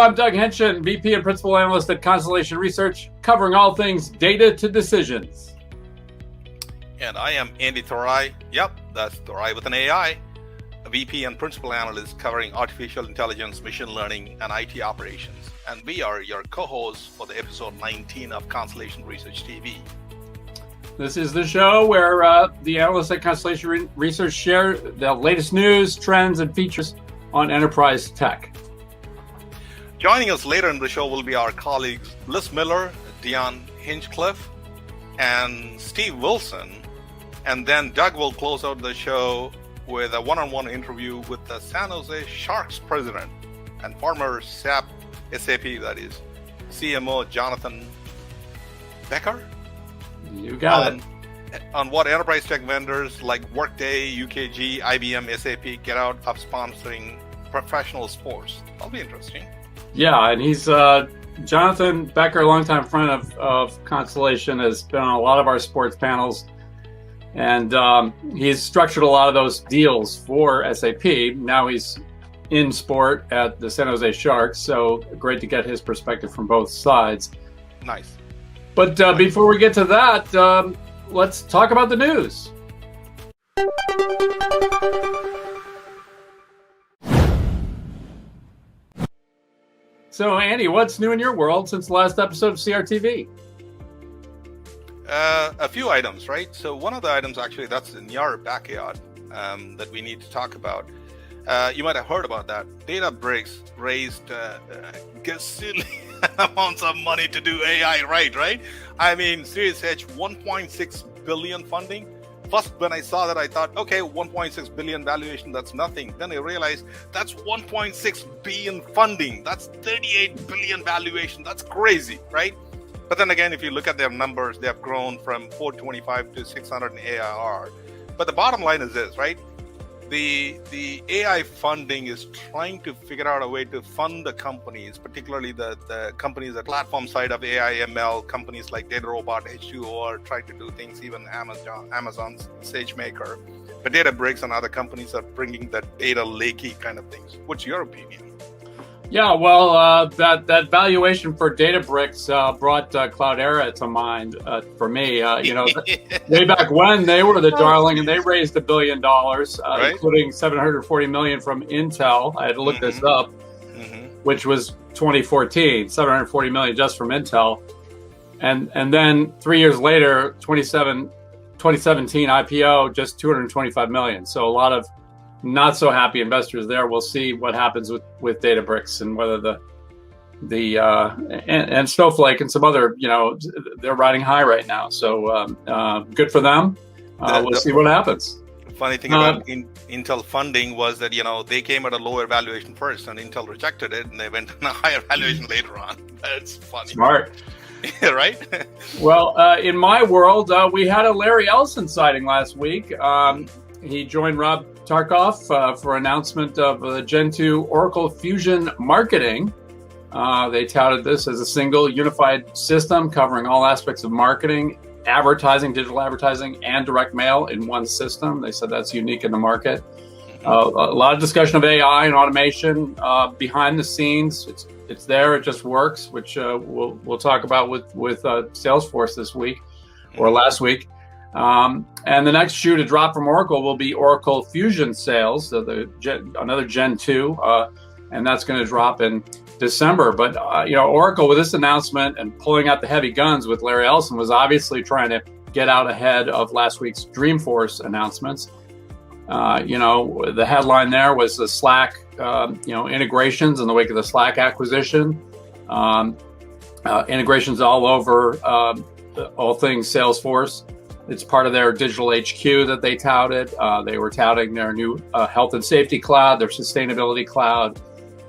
I'm Doug Henson, VP and Principal Analyst at Constellation Research, covering all things data to decisions. And I am Andy Thorai. Yep, that's Thorai with an AI, a VP and Principal Analyst covering artificial intelligence, machine learning, and IT operations. And we are your co-hosts for the episode 19 of Constellation Research TV. This is the show where the analysts at Constellation Research share the latest news, trends, and features on enterprise tech. Joining us later in the show will be our colleagues Liz Miller, Dion Hinchcliffe, and Steve Wilson. And then Doug will close out the show with a one-on-one interview with the San Jose Sharks president and former SAP, that is, CMO Jonathan Becker. You got it. On what enterprise tech vendors like Workday, UKG, IBM, SAP get out of sponsoring professional sports. That'll be interesting. Yeah, and he's Jonathan Becker, longtime friend of Constellation, has been on a lot of our sports panels, and he's structured a lot of those deals for SAP. Now he's in sport at the San Jose Sharks, so great to get his perspective from both sides. Nice. But before we get to that, let's talk about the news. So, Andy, what's new in your world since the last episode of CRTV? A few items, right? So one of the items actually that's in your backyard that we need to talk about. You might have heard about that. Databricks raised gazillion amounts of money to do AI right? I mean, Series H, 1.6 billion funding. First, when I saw that, I thought, okay, 1.6 billion valuation, that's nothing. Then I realized that's 1.6 billion funding. That's 38 billion valuation. That's crazy, right? But then again, if you look at their numbers, they have grown from 425 to 600 in ARR. But the bottom line is this, right? The AI funding is trying to figure out a way to fund the companies, particularly the companies, the platform side of AI, ML, companies like DataRobot, H2O are trying to do things, even Amazon's SageMaker. But Databricks and other companies are bringing the data lakey kind of things. What's your opinion? Yeah, well, that valuation for Databricks brought Cloudera to mind for me. Way back when they were the darling, and they raised $1 billion, right, including $740 million from Intel. I had to look this up, which was 2014, $740 million just from Intel, and then 3 years later, 2017 IPO, just $225 million. So a lot of not so happy investors there. We'll see what happens with Databricks and whether and Snowflake and some other, they're riding high right now. So good for them. We'll see what happens. Funny thing about Intel funding was that, they came at a lower valuation first and Intel rejected it and they went on a higher valuation later on. That's funny. Smart. Right? Well, in my world, we had a Larry Ellison sighting last week. He joined Rob Tarkoff for announcement of the Gen 2 Oracle Fusion Marketing. They touted this as a single unified system covering all aspects of marketing, advertising, digital advertising, and direct mail in one system. They said that's unique in the market. A lot of discussion of AI and automation behind the scenes. It's there. It just works, which we'll talk about with Salesforce this week or last week. And the next shoe to drop from Oracle will be Oracle Fusion sales, so another Gen 2, and that's going to drop in December. But Oracle, with this announcement and pulling out the heavy guns with Larry Ellison, was obviously trying to get out ahead of last week's Dreamforce announcements. The headline there was the Slack, integrations in the wake of the Slack acquisition, integrations all over all things Salesforce. It's part of their digital HQ that they touted. They were touting their new health and safety cloud, their sustainability cloud.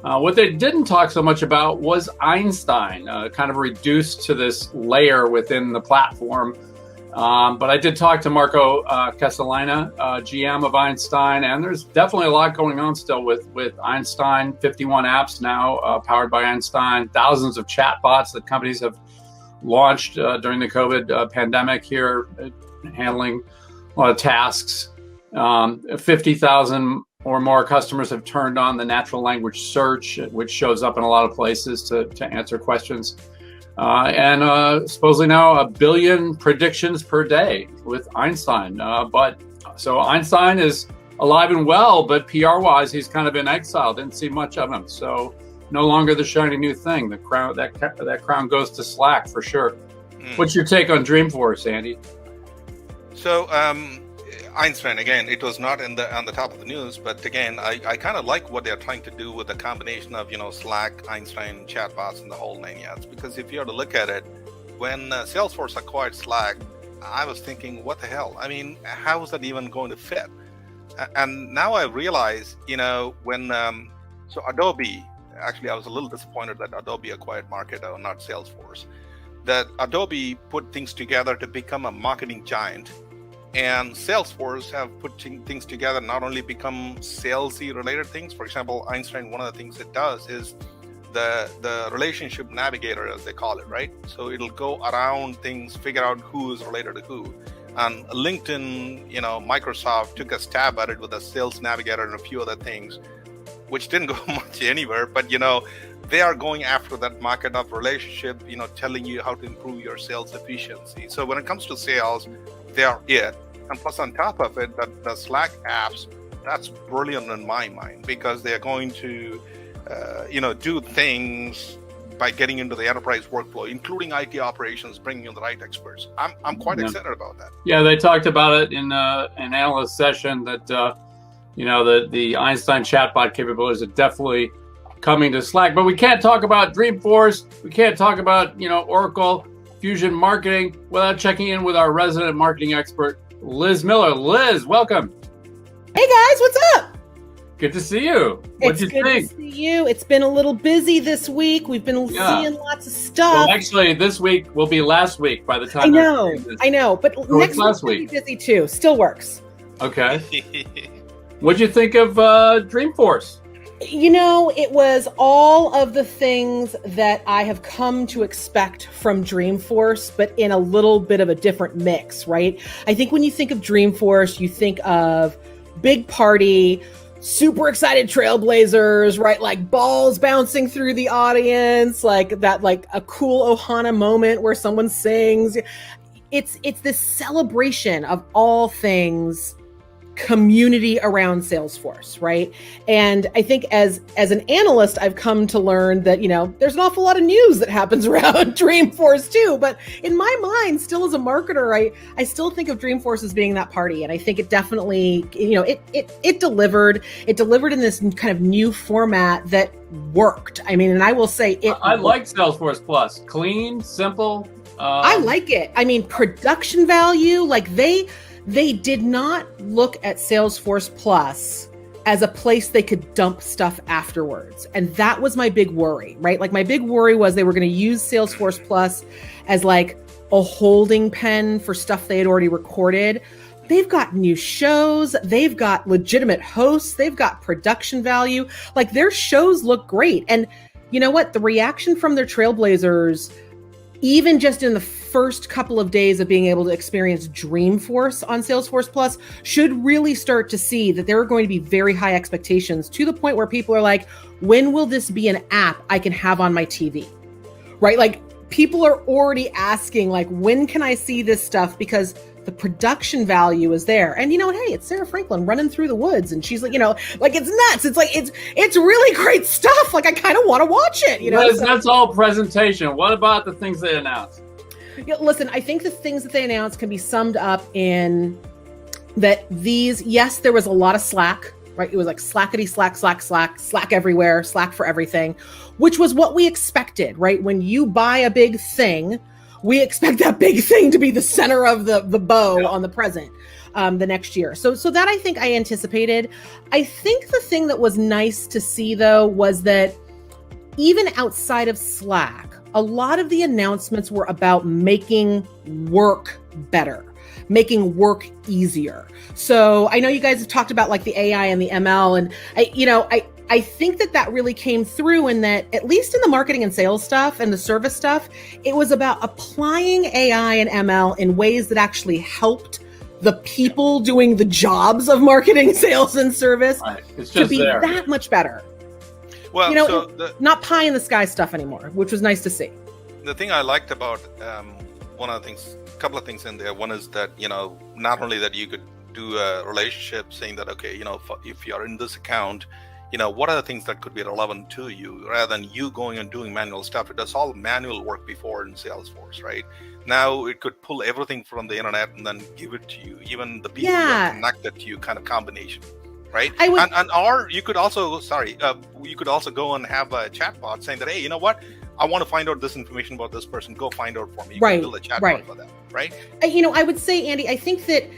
What they didn't talk so much about was Einstein, kind of reduced to this layer within the platform. But I did talk to Marco Castellana, GM of Einstein, and there's definitely a lot going on still with Einstein. 51 apps now powered by Einstein, thousands of chatbots that companies have launched during the COVID pandemic here, handling a lot of tasks, 50,000 or more customers have turned on the natural language search, which shows up in a lot of places to answer questions. And supposedly now 1 billion predictions per day with Einstein. So Einstein is alive and well, but PR-wise, he's kind of in exile. Didn't see much of him. So no longer the shiny new thing. The crown, that crown goes to Slack for sure. What's your take on Dreamforce, Andy? So Einstein, again, it was not on the top of the news, but again, I kind of like what they're trying to do with the combination of Slack, Einstein, chatbots, and the whole nine yards. Because if you were to look at it, when Salesforce acquired Slack, I was thinking, what the hell? I mean, how is that even going to fit? And now I realize, when so Adobe, actually, I was a little disappointed that Adobe acquired Marketo, not Salesforce. That Adobe put things together to become a marketing giant. And Salesforce have put things together, not only become salesy related things. For example, Einstein, one of the things it does is the relationship navigator, as they call it, right? So it'll go around things, figure out who is related to who. And LinkedIn, Microsoft took a stab at it with a sales navigator and a few other things, which didn't go much anywhere. But, they are going after that market of relationship, telling you how to improve your sales efficiency. So when it comes to sales, they are it. And plus on top of it, the Slack apps, that's brilliant in my mind, because they're going to, do things by getting into the enterprise workflow, including IT operations, bringing in the right experts. I'm quite excited about that. Yeah, they talked about it in an analyst session that, the Einstein chatbot capabilities are definitely coming to Slack. But we can't talk about Dreamforce. We can't talk about, Oracle Fusion Marketing without checking in with our resident marketing expert, Liz Miller. Liz, welcome. Hey guys, what's up? Good to see you. What do you think? It's good to see you. It's been a little busy this week. We've been seeing lots of stuff. Well, actually, this week will be last week by the time. I know. But next week will be busy too. Still works. Okay. What'd you think of Dreamforce? It was all of the things that I have come to expect from Dreamforce, but in a little bit of a different mix, right? I think when you think of Dreamforce, you think of big party, super excited trailblazers, right? Like balls bouncing through the audience, like a cool Ohana moment where someone sings. It's this celebration of all things community around Salesforce, right? And I think as an analyst, I've come to learn that, there's an awful lot of news that happens around Dreamforce too. But in my mind, still as a marketer, I still think of Dreamforce as being that party. And I think it definitely, it delivered. It delivered in this kind of new format that worked. I mean, and I will say I like Salesforce Plus. Clean, simple. I like it. I mean, production value, like they did not look at Salesforce Plus as a place they could dump stuff afterwards. And that was my big worry, right? Like my big worry was they were going to use Salesforce Plus as like a holding pen for stuff they had already recorded. They've got new shows. They've got legitimate hosts. They've got production value. Like their shows look great. And you know what? The reaction from their trailblazers, even just in the first couple of days of being able to experience Dreamforce on Salesforce Plus, should really start to see that there are going to be very high expectations, to the point where people are like, when will this be an app I can have on my TV? Right? Like people are already asking, like, when can I see this stuff? Because the production value is there. And hey, it's Sarah Franklin running through the woods. And she's like, like it's nuts. It's like, it's really great stuff. Like I kind of want to watch it, That's all presentation. What about the things they announced? Listen, I think the things that they announced can be summed up in that yes, there was a lot of Slack, right? It was like slackety Slack everywhere, Slack for everything, which was what we expected, right? When you buy a big thing, we expect that big thing to be the center of the bow on the present the next year. So that I think I anticipated. I think the thing that was nice to see, though, was that even outside of Slack, a lot of the announcements were about making work better, making work easier. So I know you guys have talked about like the AI and the ML, and I think that really came through in that, at least in the marketing and sales stuff and the service stuff, it was about applying AI and ML in ways that actually helped the people doing the jobs of marketing, sales, and service It's to just be there. that much better. Well, Not pie in the sky stuff anymore, which was nice to see. The thing I liked about a couple of things in there. One is that, not only that you could do a relationship saying that, okay, if you're in this account, what are the things that could be relevant to you, rather than you going and doing manual stuff. It does all manual work before in Salesforce, right? Now it could pull everything from the internet and then give it to you, even the people who are connected to you, kind of combination, right? Or you could also, you could also go and have a chatbot saying that, hey, you know what? I want to find out this information about this person. Go find out for me. You can build a chatbot for them, right? I would say, Andy, I think that,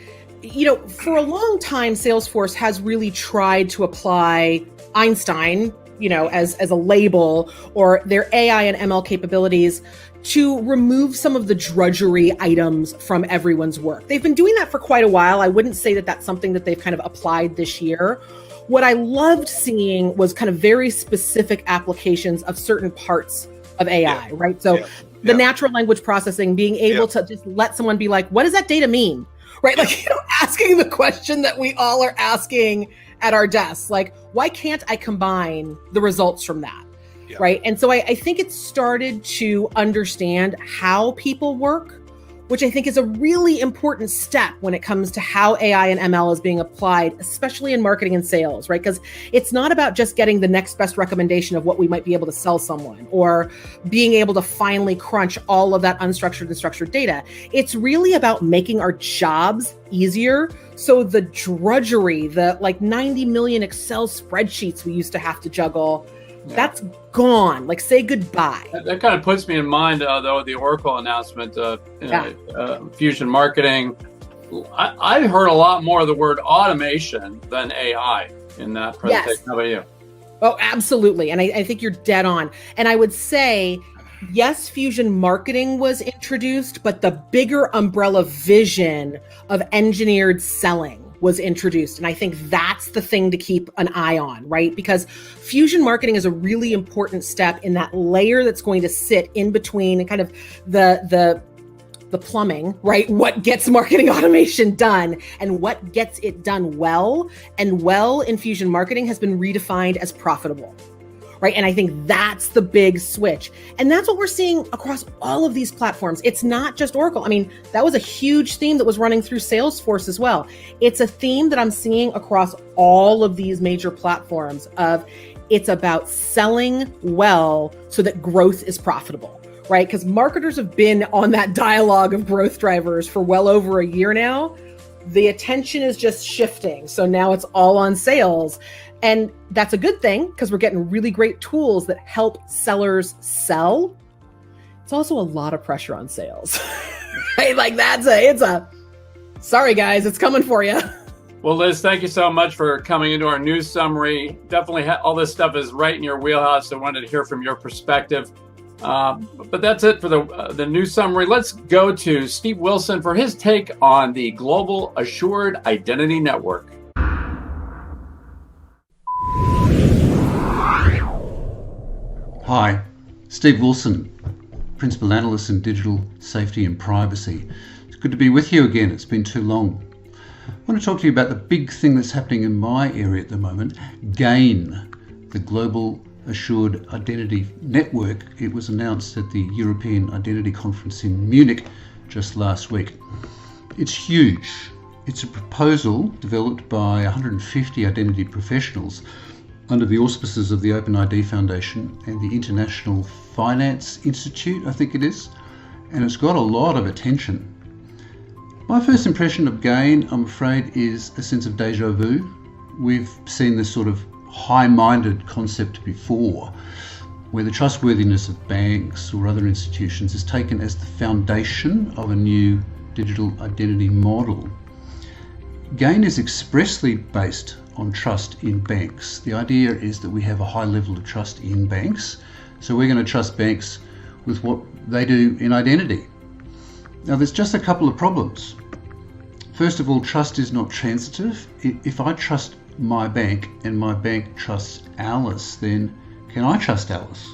for a long time, Salesforce has really tried to apply Einstein, as a label, or their AI and ML capabilities to remove some of the drudgery items from everyone's work. They've been doing that for quite a while. I wouldn't say that that's something that they've kind of applied this year. What I loved seeing was kind of very specific applications of certain parts of AI, right? So the natural language processing, being able to just let someone be like, what does that data mean? Right? Like, asking the question that we all are asking at our desks, like, why can't I combine the results from that? Right. And so I think it started to understand how people work, which I think is a really important step when it comes to how AI and ML is being applied, especially in marketing and sales, right? Because it's not about just getting the next best recommendation of what we might be able to sell someone, or being able to finally crunch all of that unstructured and structured data. It's really about making our jobs easier. So the drudgery, the 90 million Excel spreadsheets we used to have to juggle, that's gone. Like, say goodbye. That kind of puts me in mind, though, the Oracle announcement, Fusion Marketing. I heard a lot more of the word automation than AI in that presentation. Yes. How about you? Oh, absolutely. And I think you're dead on. And I would say, yes, Fusion Marketing was introduced, but the bigger umbrella vision of engineered selling was introduced. And I think that's the thing to keep an eye on, right? Because Fusion Marketing is a really important step in that layer that's going to sit in between and kind of the plumbing, right? What gets marketing automation done and what gets it done well. And well in Fusion Marketing has been redefined as profitable, right? And I think that's the big switch. And that's what we're seeing across all of these platforms. It's not just Oracle. I mean, that was a huge theme that was running through Salesforce as well. It's a theme that I'm seeing across all of these major platforms of it's about selling well so that growth is profitable, right? Because marketers have been on that dialogue of growth drivers for well over a year now. The attention is just shifting. So now it's all on sales. And that's a good thing because we're getting really great tools that help sellers sell. It's also a lot of pressure on sales, right? Like sorry guys, it's coming for you. Well, Liz, thank you so much for coming into our news summary. Definitely all this stuff is right in your wheelhouse. I wanted to hear from your perspective. But that's it for the news summary. Let's go to Steve Wilson for his take on the Global Assured Identity Network. Hi, Steve Wilson, Principal Analyst in Digital Safety and Privacy. It's good to be with you again. It's been too long. I want to talk to you about the big thing that's happening in my area at the moment, GAIN, the Global Assured Identity Network. It was announced at the European Identity Conference in Munich just last week. It's huge. It's a proposal developed by 150 identity professionals under the auspices of the OpenID Foundation and the International Finance Institute, I think it is, and it's got a lot of attention. My first impression of GAIN, I'm afraid, is a sense of deja vu. We've seen this sort of high-minded concept before, where the trustworthiness of banks or other institutions is taken as the foundation of a new digital identity model. GAIN is expressly based on trust in banks. The idea is that we have a high level of trust in banks, so we're going to trust banks with what they do in identity. Now, there's just a couple of problems. First of all, trust is not transitive. If I trust my bank and my bank trusts Alice, then can I trust Alice?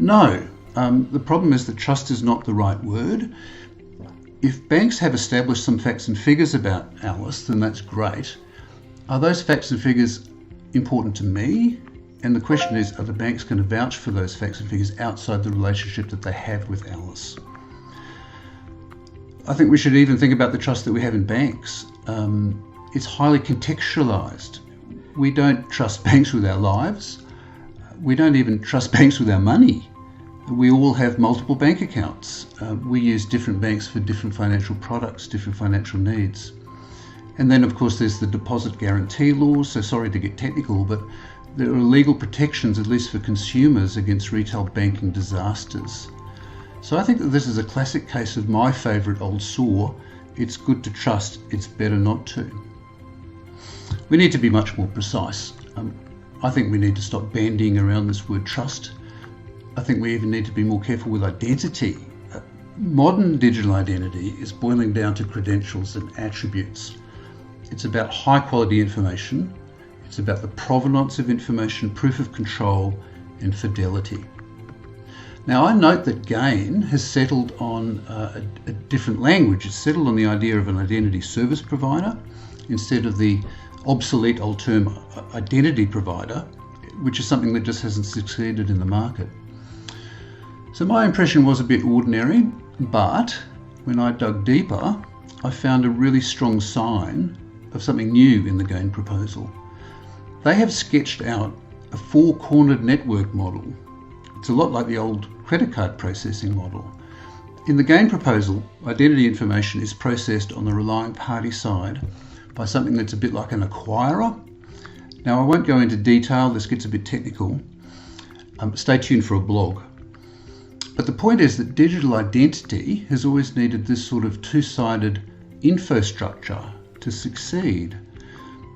No. The problem is that trust is not the right word. if banks have established some facts and figures about Alice, then that's great. Are those facts and figures important to me? And the question is, are the banks going to vouch for those facts and figures outside the relationship that they have with Alice? I think we should even think about the trust that we have in banks. It's highly contextualized. We don't trust banks with our lives. We don't even trust banks with our money. We all have multiple bank accounts. We use different banks for different financial products, different financial needs. And then, of course, there's the deposit guarantee laws. So sorry to get technical, but there are legal protections, at least for consumers, against retail banking disasters. So I think that this is a classic case of my favourite old saw: it's good to trust, it's better not to. We need to be much more precise. I think we need to stop bandying around this word trust. I think we even need to be more careful with identity. Modern digital identity is boiling down to credentials and attributes. It's about high quality information. It's about the provenance of information, proof of control, and fidelity. Now, I note that GAIN has settled on a different language. It's settled on the idea of an identity service provider instead of the obsolete old term identity provider, which is something that just hasn't succeeded in the market. So my impression was a bit ordinary, but when I dug deeper, I found a really strong sign of something new in the GAIN proposal. They have sketched out a four-cornered network model. It's a lot like the old credit card processing model. In the GAIN proposal, identity information is processed on the relying party side by something that's a bit like an acquirer. Now, I won't go into detail, this gets a bit technical. Stay tuned for a blog. But the point is that digital identity has always needed this sort of two-sided infrastructure to succeed.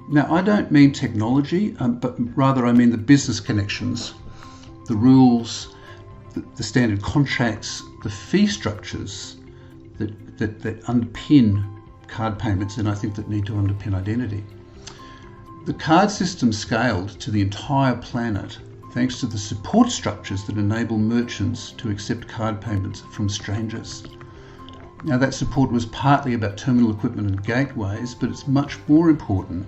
Now, I don't mean technology, but rather I mean the business connections, the rules, the standard contracts, the fee structures that underpin card payments, and I think that need to underpin identity. The card system scaled to the entire planet thanks to the support structures that enable merchants to accept card payments from strangers. Now, that support was partly about terminal equipment and gateways, but it's much more important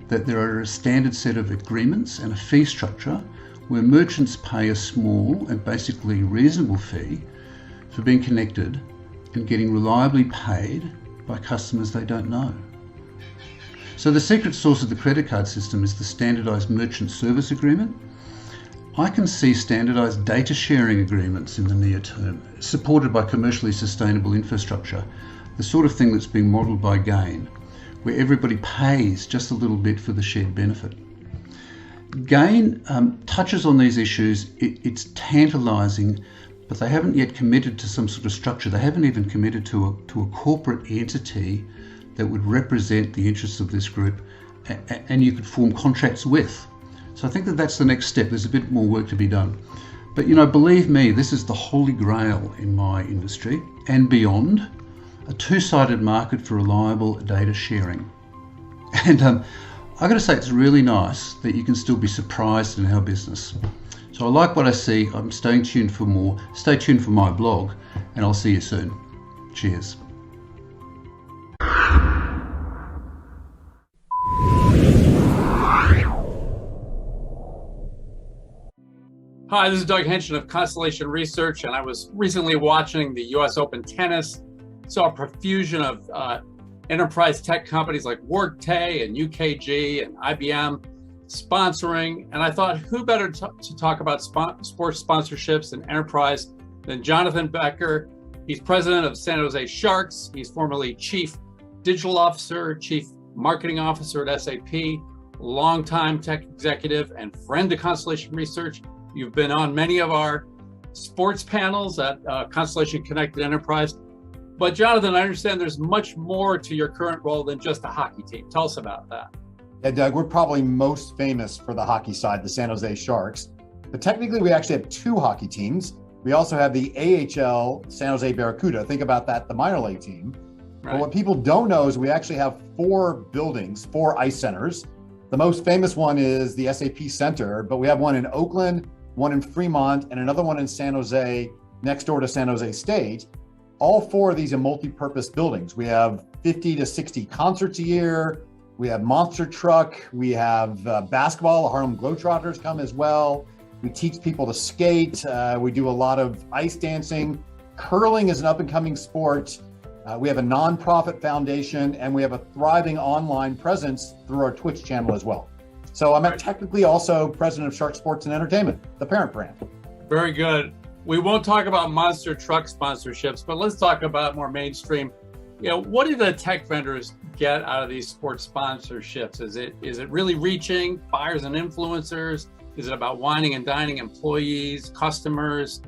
that there are a standard set of agreements and a fee structure where merchants pay a small and basically reasonable fee for being connected and getting reliably paid by customers they don't know. So the secret sauce of the credit card system is the standardized merchant service agreement. I can see standardized data sharing agreements in the near term, supported by commercially sustainable infrastructure, the sort of thing that's being modeled by GAIN, where everybody pays just a little bit for the shared benefit. GAIN touches on these issues. It's tantalizing, but they haven't yet committed to some sort of structure. They haven't even committed to a corporate entity that would represent the interests of this group and you could form contracts with. So I think that that's the next step. There's a bit more work to be done. But believe me, this is the holy grail in my industry and beyond, a two-sided market for reliable data sharing. And I've got to say, it's really nice that you can still be surprised in our business. So I like what I see. I'm staying tuned for more. Stay tuned for my blog, and I'll see you soon. Cheers. Hi, this is Doug Henson of Constellation Research, and I was recently watching the US Open Tennis. Saw a profusion of enterprise tech companies like Workday and UKG and IBM sponsoring, and I thought, who better to talk about sports sponsorships and enterprise than Jonathan Becker. He's president of San Jose Sharks. He's formerly chief digital officer, chief marketing officer at SAP, longtime tech executive and friend to Constellation Research. You've been on many of our sports panels at Constellation Connected Enterprise. But Jonathan, I understand there's much more to your current role than just a hockey team. Tell us about that. Yeah, Doug, we're probably most famous for the hockey side, the San Jose Sharks. But technically, we actually have two hockey teams. We also have the AHL San Jose Barracuda. Think about that, the minor league team. Right. But what people don't know is we actually have four buildings, four ice centers. The most famous one is the SAP Center, but we have one in Oakland, one in Fremont, and another one in San Jose, next door to San Jose State. All four of these are multi-purpose buildings. We have 50 to 60 concerts a year. We have monster truck. We have basketball. The Harlem Globetrotters come as well. We teach people to skate. We do a lot of ice dancing. Curling is an up-and-coming sport. We have a nonprofit foundation, and we have a thriving online presence through our Twitch channel as well. So I'm technically also president of Shark Sports and Entertainment, the parent brand. Very good. We won't talk about monster truck sponsorships, but let's talk about more mainstream. What do the tech vendors get out of these sports sponsorships? Is it really reaching buyers and influencers? Is it about wining and dining employees, customers?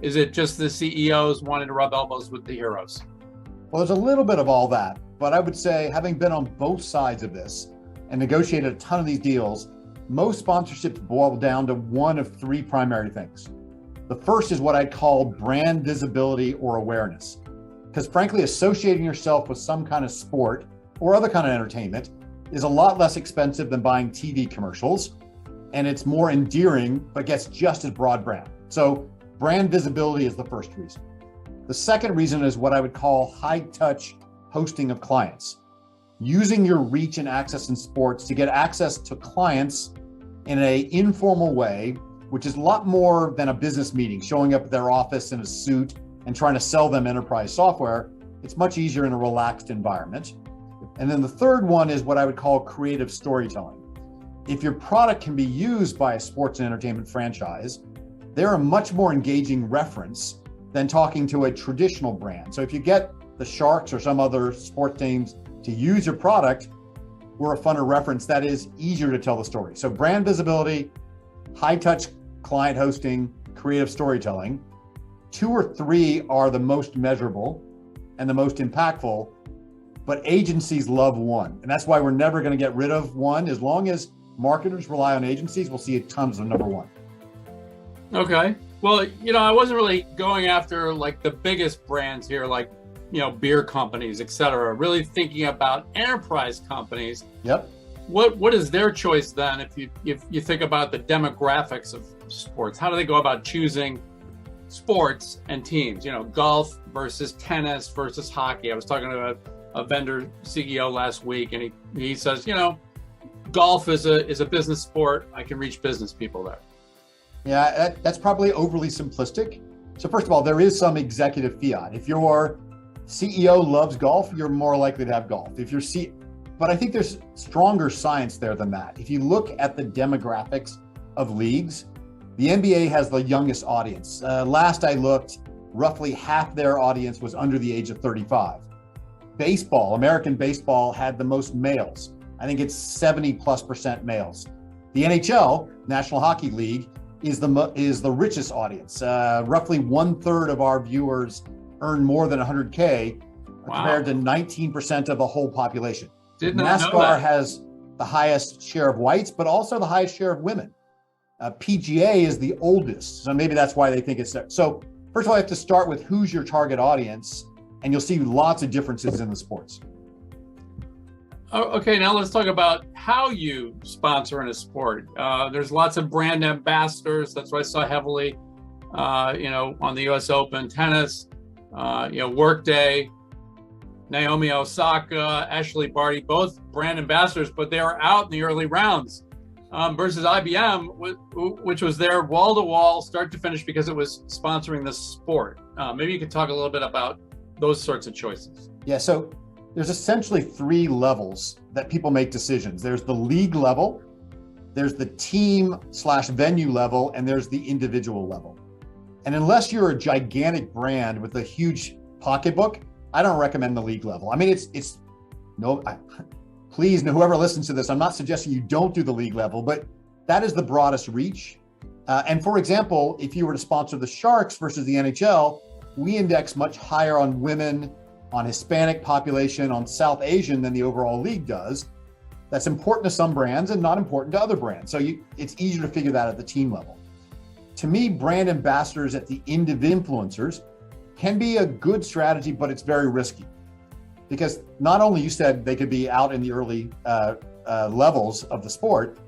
Is it just the CEOs wanting to rub elbows with the heroes? Well, there's a little bit of all that, but I would say, having been on both sides of this and negotiated a ton of these deals, most sponsorships boil down to one of three primary things. The first is what I'd call brand visibility or awareness. Because frankly, associating yourself with some kind of sport or other kind of entertainment is a lot less expensive than buying TV commercials, and it's more endearing, but gets just as broad brand. So brand visibility is the first reason. The second reason is what I would call high touch hosting of clients. Using your reach and access in sports to get access to clients in an informal way, which is a lot more than a business meeting, showing up at their office in a suit and trying to sell them enterprise software. It's much easier in a relaxed environment. And then the third one is what I would call creative storytelling. If your product can be used by a sports and entertainment franchise, they're a much more engaging reference than talking to a traditional brand. So if you get the Sharks or some other sports teams to use your product, we're a funner reference that is easier to tell the story. So brand visibility, high touch client hosting, creative storytelling. 2 or 3 are the most measurable and the most impactful, but agencies love one. And that's why we're never going to get rid of one. As long as marketers rely on agencies, we'll see tons of number one. Okay. Well, I wasn't really going after like the biggest brands here, like, beer companies, et cetera, really thinking about enterprise companies. Yep. What is their choice then if you think about the demographics of sports? How do they go about choosing sports and teams? Golf versus tennis versus hockey. I was talking to a vendor CEO last week, and he says, golf is a business sport. I can reach business people there. Yeah, that's probably overly simplistic. So first of all, there is some executive fiat. If your CEO loves golf, you're more likely to have golf. But I think there's stronger science there than that. If you look at the demographics of leagues, the NBA has the youngest audience. Last I looked, roughly half their audience was under the age of 35. Baseball, American baseball, had the most males. I think it's 70+% males. The NHL, National Hockey League, is the richest audience. Roughly 1/3 of our viewers earn more than 100K, compared to 19% of the whole population. NASCAR has the highest share of whites, but also the highest share of women. PGA is the oldest, so maybe that's why they think it's there. So first of all, you have to start with who's your target audience, and you'll see lots of differences in the sports. Okay, now let's talk about how you sponsor in a sport. There's lots of brand ambassadors. That's what I saw heavily, on the U.S. Open tennis, Workday, Naomi Osaka, Ashley Barty, both brand ambassadors, but they are out in the early rounds versus IBM, which was there wall-to-wall, start to finish, because it was sponsoring the sport. Maybe you could talk a little bit about those sorts of choices. Yeah, so there's essentially 3 levels that people make decisions. There's the league level, there's the team/venue level, and there's the individual level. And unless you're a gigantic brand with a huge pocketbook, I don't recommend the league level. I mean, please, whoever listens to this, I'm not suggesting you don't do the league level, but that is the broadest reach. And for example, if you were to sponsor the Sharks versus the NHL, we index much higher on women, on Hispanic population, on South Asian than the overall league does. That's important to some brands and not important to other brands. So it's easier to figure that at the team level. To me, brand ambassadors at the individual influencers can be a good strategy, but it's very risky. Because not only, you said they could be out in the early levels of the sport,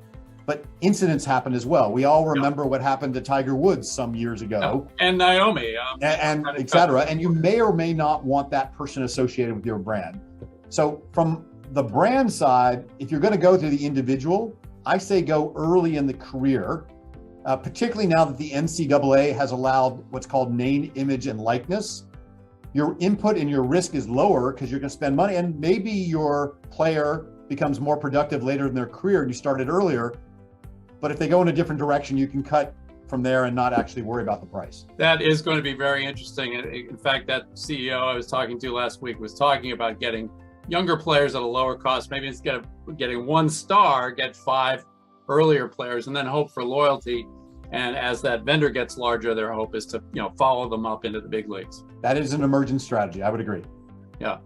but incidents happen as well. We all remember what happened to Tiger Woods some years ago. And Naomi. And et cetera. And you may or may not want that person associated with your brand. So from the brand side, if you're going to go to the individual, I say go early in the career, particularly now that the NCAA has allowed what's called name, image, and likeness. Your input and your risk is lower because you're going to spend money, and maybe your player becomes more productive later in their career and you started earlier. But if they go in a different direction, you can cut from there and not actually worry about the price. That is going to be very interesting. And in fact, that CEO I was talking to last week was talking about getting younger players at a lower cost. Maybe instead of getting 1 star, get 5 earlier players and then hope for loyalty. And as that vendor gets larger, their hope is to, follow them up into the big leagues. That is an emergent strategy. I would agree. Yeah.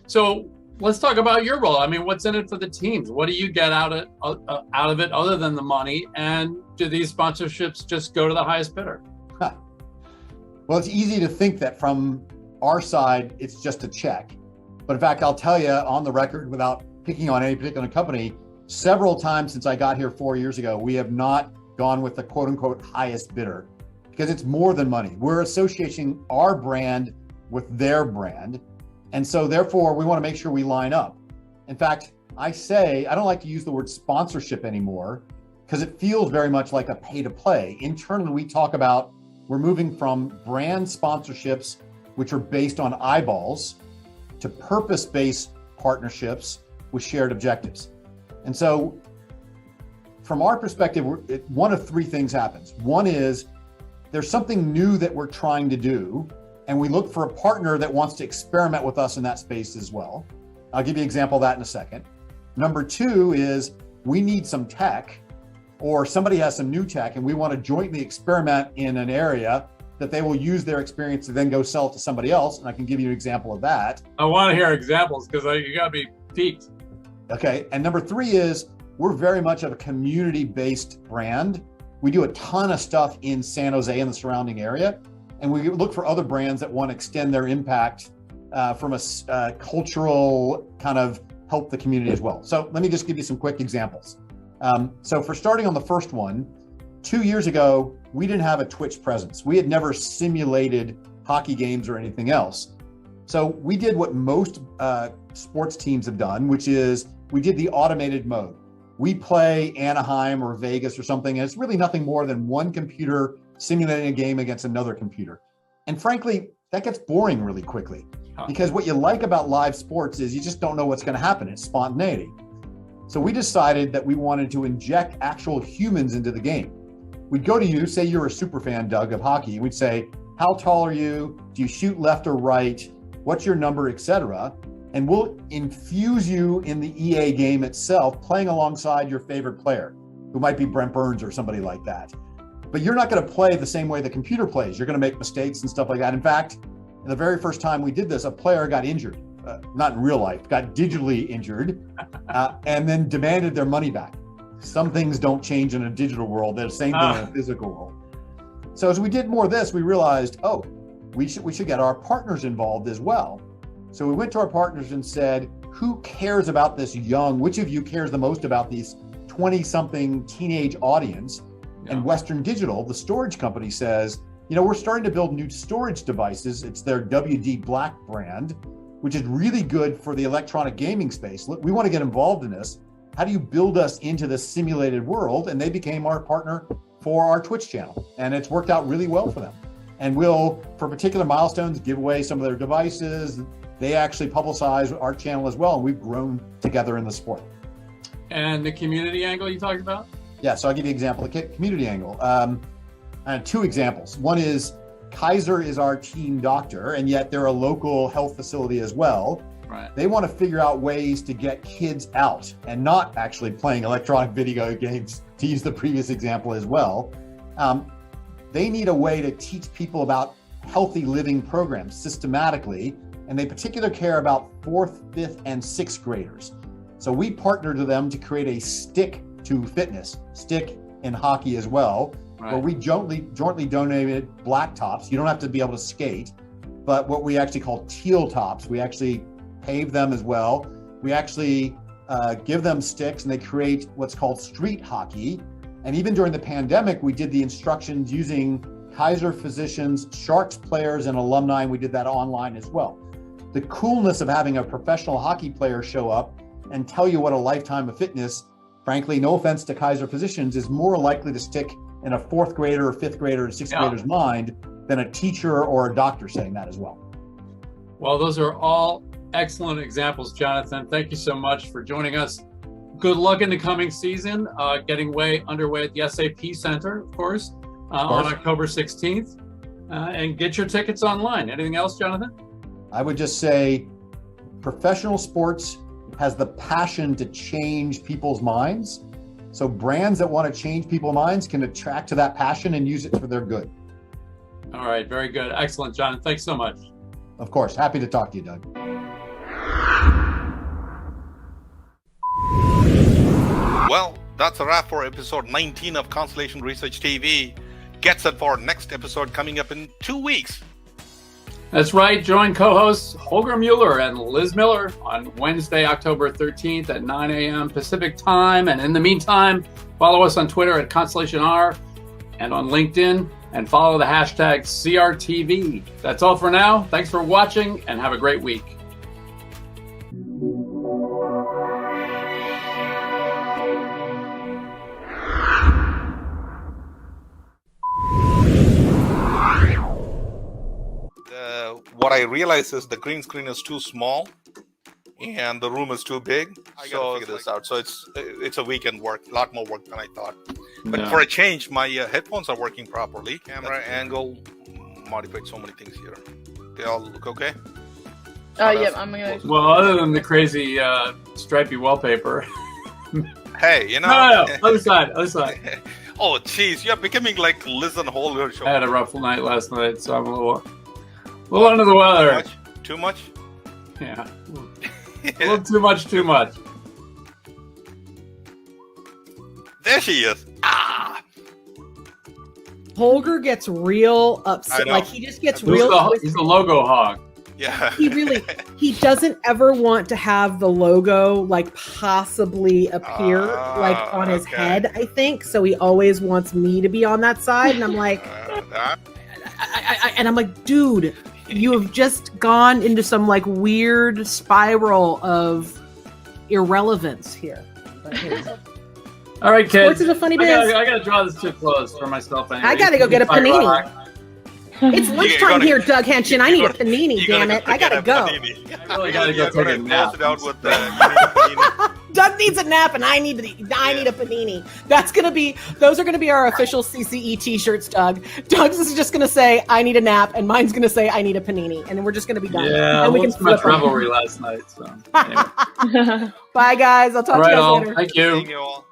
So let's talk about your role. I mean, what's in it for the teams? What do you get out of it other than the money? And do these sponsorships just go to the highest bidder? Well, it's easy to think that from our side, it's just a check. But in fact, I'll tell you on the record, without picking on any particular company, several times since I got here 4 years ago, we have not gone with the quote unquote highest bidder because it's more than money. We're associating our brand with their brand. And so therefore we want to make sure we line up. In fact, I don't like to use the word sponsorship anymore because it feels very much like a pay to play. Internally, we talk about we're moving from brand sponsorships, which are based on eyeballs, to purpose-based partnerships with shared objectives. And so from our perspective, one of 3 things happens. One is there's something new that we're trying to do, and we look for a partner that wants to experiment with us in that space as well. I'll give you an example of that in a second. Number 2 is we need some tech, or somebody has some new tech and we want to jointly experiment in an area that they will use their experience to then go sell it to somebody else. And I can give you an example of that. I want to hear examples because you got to be peaked. Okay. And number 3 is we're very much of a community-based brand. We do a ton of stuff in San Jose and the surrounding area. And we look for other brands that want to extend their impact from a cultural kind of help the community as well. So let me just give you some quick examples. So for starting on the first one, 2 years ago, we didn't have a Twitch presence. We had never simulated hockey games or anything else. So we did what most sports teams have done, which is we did the automated mode. We play Anaheim or Vegas or something, and it's really nothing more than one computer simulating a game against another computer. And frankly, that gets boring really quickly because what you like about live sports is you just don't know what's going to happen. It's spontaneity. So we decided that we wanted to inject actual humans into the game. We'd go to you, say you're a super fan, Doug, of hockey. We'd say, how tall are you? Do you shoot left or right? What's your number, etc. And we'll infuse you in the EA game itself, playing alongside your favorite player, who might be Brent Burns or somebody like that. But you're not going to play the same way the computer plays. You're going to make mistakes and stuff like that. In fact, the very first time we did this, a player got injured, not in real life, got digitally injured, and then demanded their money back. Some things don't change in a digital world. They're the same thing in a physical world. So as we did more of this, we realized, we should get our partners involved as well. So we went to our partners and said, who cares about this young, which of you cares the most about these 20-something teenage audience? Yeah. And Western Digital, the storage company, says, we're starting to build new storage devices. It's their WD Black brand, which is really good for the electronic gaming space. We want to get involved in this. How do you build us into this simulated world? And they became our partner for our Twitch channel. And it's worked out really well for them. And we'll, for particular milestones, give away some of their devices. They actually publicize our channel as well. And we've grown together in the sport. And the community angle you talked about? Yeah, so I'll give you an example, the community angle. And 2 examples. One is Kaiser is our team doctor, and yet they're a local health facility as well. Right. They want to figure out ways to get kids out and not actually playing electronic video games, to use the previous example as well. They need a way to teach people about healthy living programs systematically, and they particularly care about 4th, 5th, and 6th graders. So we partnered with them to create a stick to fitness, stick in hockey as well, right, where we jointly donated black tops. You don't have to be able to skate, but what we actually call teal tops. We actually pave them as well. We actually give them sticks, and they create what's called street hockey, And even during the pandemic, we did the instructions using Kaiser physicians, Sharks players, and alumni, and we did that online as well. The coolness of having a professional hockey player show up and tell you what a lifetime of fitness, frankly, no offense to Kaiser physicians, is more likely to stick in a fourth grader or fifth grader or sixth grader's mind than a teacher or a doctor saying that as well. Well, those are all excellent examples, Jonathan. Thank you so much for joining us. Good luck in the coming season, getting underway at the SAP Center, of course, on October 16th. And get your tickets online. Anything else, Jonathan? I would just say professional sports has the passion to change people's minds. So brands that want to change people's minds can attract to that passion and use it for their good. All right, very good. Excellent, Jonathan. Thanks so much. Of course. Happy to talk to you, Doug. Well, that's a wrap for episode 19 of Constellation Research TV. Get set for next episode coming up in 2 weeks. That's right. Join co-hosts Holger Mueller and Liz Miller on Wednesday, October 13th at 9 a.m. Pacific time. And in the meantime, follow us on Twitter at ConstellationR and on LinkedIn, and follow the hashtag CRTV. That's all for now. Thanks for watching and have a great week. What I realized is the green screen is too small and the room is too big. I gotta figure this out. So it's a weekend work, a lot more work than I thought. But for a change, my headphones are working properly. Camera angle, modified so many things here. They all look okay? Yeah, I'm gonna. Well, other than the crazy stripy wallpaper. Hey, you know. No, other side. Oh, geez, you're becoming like Liz and Holger show. I had a rough night last night, so I'm a little under the weather. Too much? Yeah. A little too much. There she is. Ah! Holger gets real upset. Like he just gets real. He's the logo hog. Yeah. He doesn't ever want to have the logo like possibly appear like on his head, I think. So he always wants me to be on that side. And I'm like, I'm like, dude, you have just gone into some like weird spiral of irrelevance here. All right, kids. Sports is a funny biz. I gotta draw this to a close for myself. Anyway. I gotta go get a panini. It's lunchtime here, Doug Henson. I need a panini, damn it. I gotta go. I really gotta go take a nap. Doug needs a nap, and I need a panini. Those are gonna be our official CCE t-shirts, Doug. Doug's is just gonna say, I need a nap, and mine's gonna say, I need a panini. And then we're just gonna be done. Yeah, and we can flip revelry last night. So anyway. Bye, guys. I'll talk to you guys later. Thank you. Seeing you all.